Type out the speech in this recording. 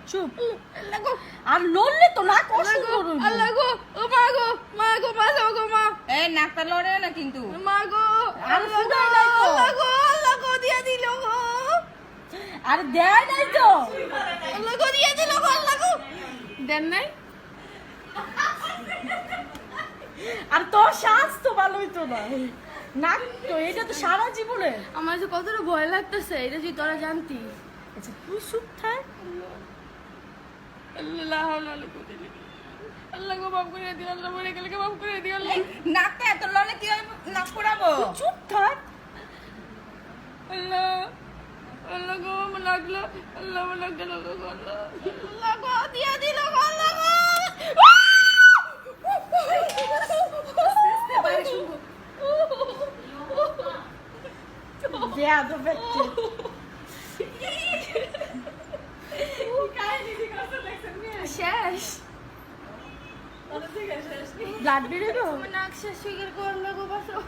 চুপ আর লড়লে তো না কষ্ট করো আল্লাহ গো ও মা গো মা গো মা যাও গো মা এই নাকটা লড়ে না কিন্তু মা গো আর ফুটাই নাই তো আল্লাহ গো দিয়া দিল গো আর দেয় নাই তো আল্লাহ গো দিয়া দিল গো আল্লাহ গো দেন নাই আর তোর শ্বাস তো ভালোই তো না নাক তো এটা তো সারা জীবনে আমার যে কতটা ভয় লাগতেছে এটা যদি তোরা জানতি আচ্ছা তুই চুপ থাক আল্লাহ আল্লাহ গো মাফ করে দিও আল্লাহ মরে গেলে মাফ করে দিও আল্লাহ নাকটা এত লড়লে কি হয় নাক পোড়াবো চুপ থাক আল্লাহ আল্লাহ গো আমার লাগলো আল্লাহ আমার লাগলো গো আল্লাহ আল্লাহ গো দিয়া দিল গো আল্লাহ গো দেয়া তো বেচছে শেষ ব্লাড বেরোলো নাক শেষ হয়ে গেল গো আল্লাহ গো বাঁচাও